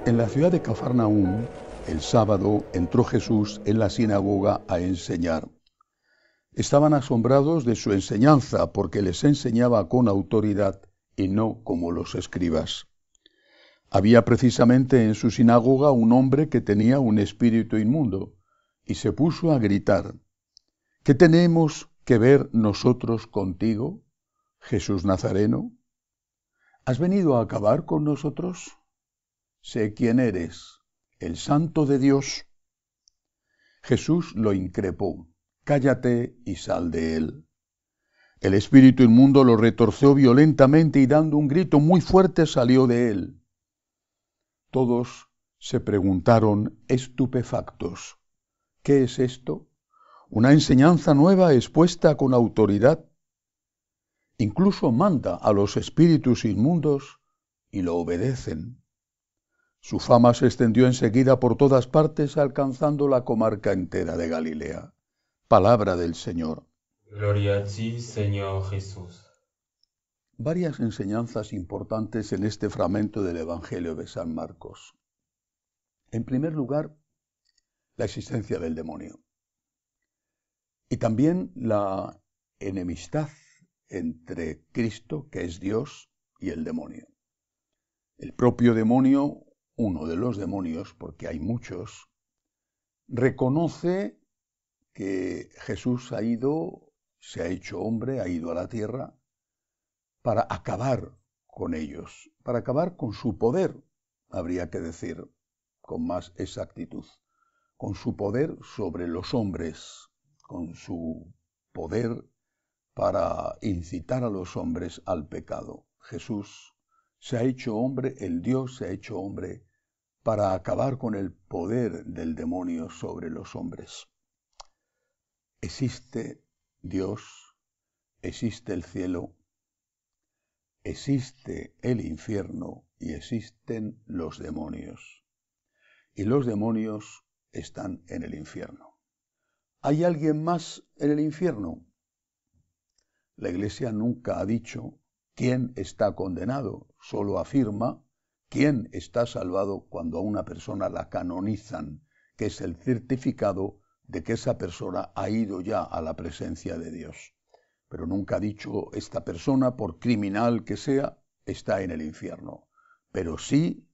En la ciudad de Cafarnaúm, el sábado entró Jesús en la sinagoga a enseñar. Estaban asombrados de su enseñanza porque les enseñaba con autoridad y no como los escribas. Había precisamente en su sinagoga un hombre que tenía un espíritu inmundo y se puso a gritar: ¿Qué tenemos que ver nosotros contigo, Jesús Nazareno? ¿Has venido a acabar con nosotros? Sé quién eres, el Santo de Dios. Jesús lo increpó: cállate y sal de él. El espíritu inmundo lo retorció violentamente y dando un grito muy fuerte salió de él. Todos se preguntaron estupefactos: ¿qué es esto? ¿Una enseñanza nueva expuesta con autoridad? Incluso manda a los espíritus inmundos y lo obedecen. Su fama se extendió enseguida por todas partes, alcanzando la comarca entera de Galilea. Palabra del Señor. Gloria a ti, Señor Jesús. Varias enseñanzas importantes en este fragmento del Evangelio de San Marcos. En primer lugar, la existencia del demonio. Y también la enemistad entre Cristo, que es Dios, y el demonio. El propio demonio, uno de los demonios, porque hay muchos, reconoce que Jesús se ha hecho hombre, ha ido a la tierra para acabar con ellos, para acabar con su poder, habría que decir con más exactitud, con su poder sobre los hombres, con su poder para incitar a los hombres al pecado. Jesús se ha hecho hombre, el Dios se ha hecho hombre para acabar con el poder del demonio sobre los hombres. Existe Dios, existe el cielo, existe el infierno y existen los demonios. Y los demonios están en el infierno. ¿Hay alguien más en el infierno? La Iglesia nunca ha dicho quién está condenado, solo afirma quién está salvado cuando a una persona la canonizan, que es el certificado de que esa persona ha ido ya a la presencia de Dios. Pero nunca ha dicho esta persona, por criminal que sea, está en el infierno. Pero sí,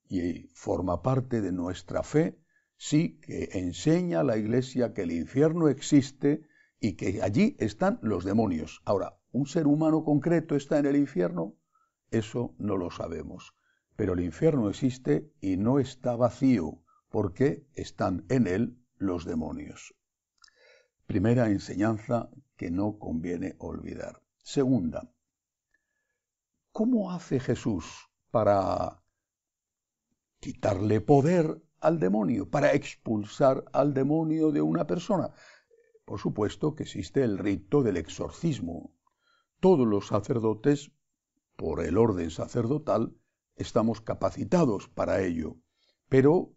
y forma parte de nuestra fe, sí que enseña la Iglesia que el infierno existe y que allí están los demonios. Ahora, ¿un ser humano concreto está en el infierno? Eso no lo sabemos. Pero el infierno existe y no está vacío, porque están en él los demonios. Primera enseñanza que no conviene olvidar. Segunda, ¿cómo hace Jesús para quitarle poder al demonio, para expulsar al demonio de una persona? Por supuesto que existe el rito del exorcismo. Todos los sacerdotes, por el orden sacerdotal, estamos capacitados para ello, pero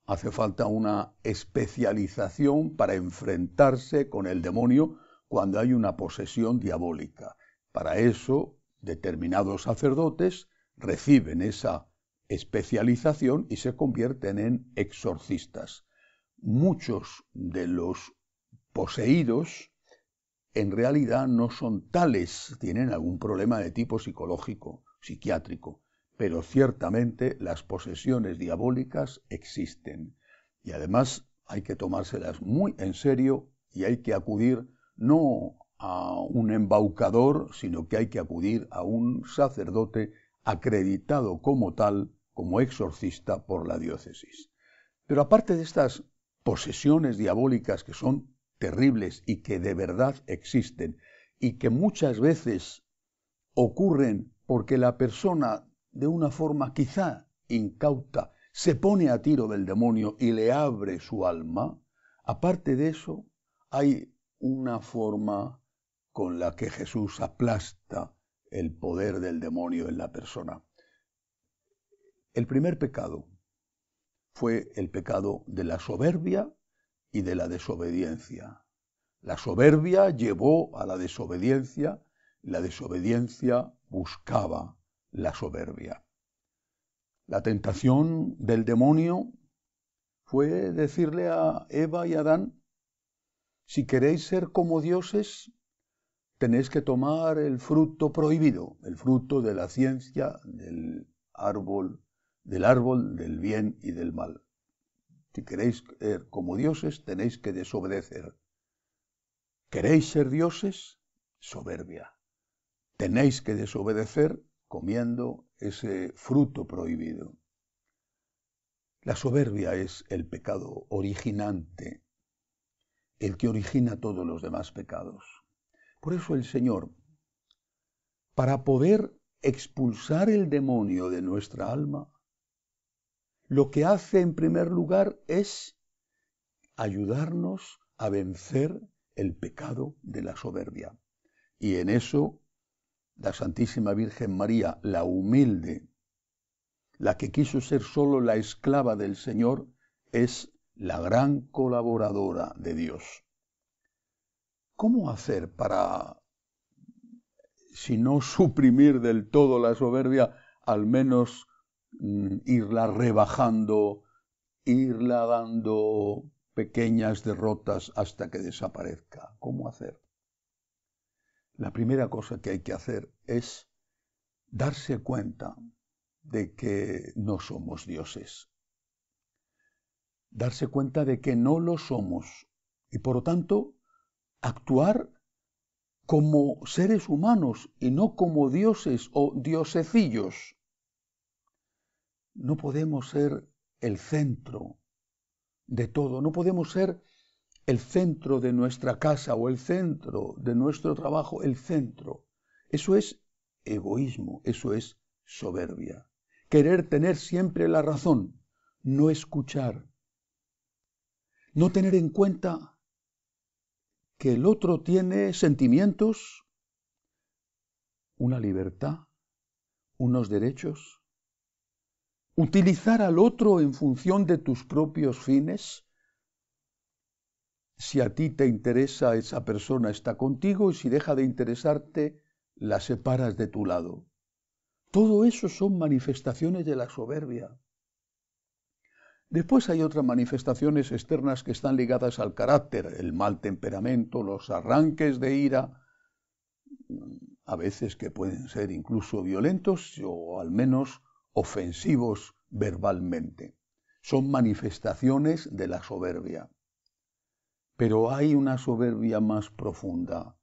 hace falta una especialización para enfrentarse con el demonio cuando hay una posesión diabólica. Para eso, determinados sacerdotes reciben esa especialización y se convierten en exorcistas. Muchos de los poseídos en realidad no son tales, tienen algún problema de tipo psicológico, psiquiátrico, pero ciertamente las posesiones diabólicas existen y además hay que tomárselas muy en serio y hay que acudir no a un embaucador, sino que hay que acudir a un sacerdote acreditado como tal, como exorcista por la diócesis. Pero aparte de estas posesiones diabólicas que son terribles y que de verdad existen y que muchas veces ocurren porque la persona de una forma quizá incauta se pone a tiro del demonio y le abre su alma, aparte de eso hay una forma con la que Jesús aplasta el poder del demonio en la persona. El primer pecado fue el pecado de la soberbia y de la desobediencia. La soberbia llevó a la desobediencia buscaba la soberbia. La tentación del demonio fue decirle a Eva y Adán: si queréis ser como dioses, tenéis que tomar el fruto prohibido, el fruto de la ciencia del árbol del bien y del mal. Si queréis ser como dioses, tenéis que desobedecer. ¿Queréis ser dioses? Soberbia. Tenéis que desobedecer comiendo ese fruto prohibido. La soberbia es el pecado originante, el que origina todos los demás pecados. Por eso el Señor, para poder expulsar el demonio de nuestra alma, lo que hace en primer lugar es ayudarnos a vencer el pecado de la soberbia. Y en eso la Santísima Virgen María, la humilde, la que quiso ser solo la esclava del Señor, es la gran colaboradora de Dios. ¿Cómo hacer para, si no suprimir del todo la soberbia, al menos irla rebajando, irla dando pequeñas derrotas hasta que desaparezca? ¿Cómo hacer? La primera cosa que hay que hacer es darse cuenta de que no somos dioses. Darse cuenta de que no lo somos y por lo tanto actuar como seres humanos y no como dioses o diosecillos. No podemos ser el centro de todo, no podemos ser el centro de nuestra casa o el centro de nuestro trabajo, el centro. Eso es egoísmo, eso es soberbia. Querer tener siempre la razón, no escuchar, no tener en cuenta que el otro tiene sentimientos, una libertad, unos derechos. Utilizar al otro en función de tus propios fines. Si a ti te interesa, esa persona está contigo, y si deja de interesarte, la separas de tu lado. Todo eso son manifestaciones de la soberbia. Después hay otras manifestaciones externas que están ligadas al carácter, el mal temperamento, los arranques de ira, a veces que pueden ser incluso violentos o al menos ofensivos verbalmente. Son manifestaciones de la soberbia. Pero hay una soberbia más profunda,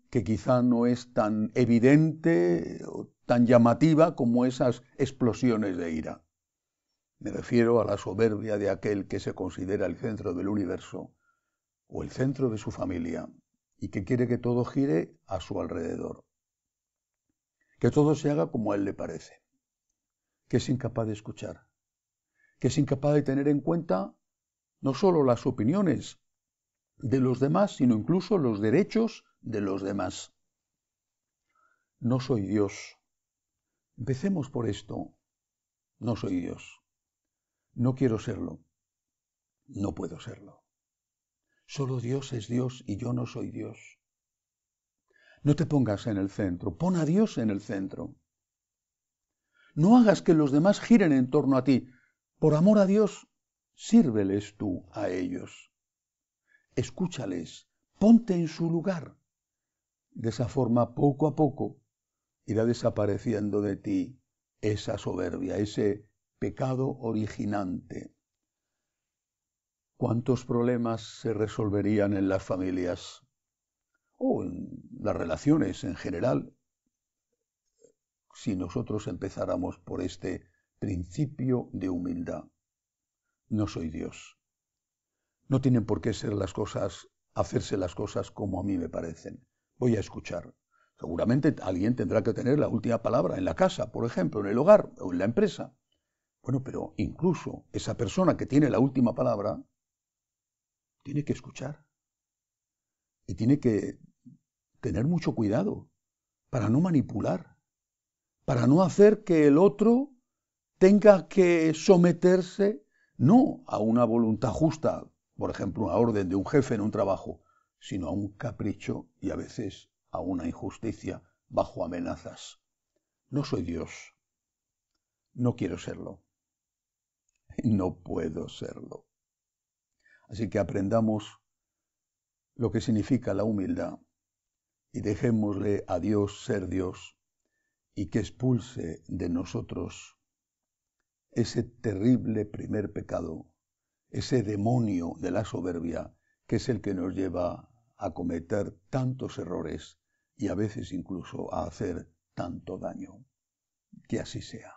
que quizá no es tan evidente o tan llamativa como esas explosiones de ira. Me refiero a la soberbia de aquel que se considera el centro del universo o el centro de su familia y que quiere que todo gire a su alrededor, que todo se haga como a él le parece, que es incapaz de escuchar, que es incapaz de tener en cuenta no solo las opiniones de los demás, sino incluso los derechos de los demás. No soy Dios. Empecemos por esto. No soy Dios. No quiero serlo. No puedo serlo. Solo Dios es Dios y yo no soy Dios. No te pongas en el centro. Pon a Dios en el centro. No hagas que los demás giren en torno a ti. Por amor a Dios, sírveles tú a ellos. Escúchales. Ponte en su lugar. De esa forma, poco a poco, irá desapareciendo de ti esa soberbia, ese pecado originante. ¿Cuántos problemas se resolverían en las familias o en las relaciones en general si nosotros empezáramos por este principio de humildad? No soy Dios. No tienen por qué ser las cosas, hacerse las cosas como a mí me parecen. Voy a escuchar. Seguramente alguien tendrá que tener la última palabra en la casa, por ejemplo, en el hogar o en la empresa. Bueno, pero incluso esa persona que tiene la última palabra tiene que escuchar y tiene que tener mucho cuidado para no manipular, para no hacer que el otro tenga que someterse no a una voluntad justa, por ejemplo, una orden de un jefe en un trabajo, sino a un capricho y a veces a una injusticia bajo amenazas. No soy Dios. No quiero serlo. No puedo serlo. Así que aprendamos lo que significa la humildad y dejémosle a Dios ser Dios y que expulse de nosotros ese terrible primer pecado, ese demonio de la soberbia, que es el que nos lleva a cometer tantos errores y a veces incluso a hacer tanto daño. Que así sea.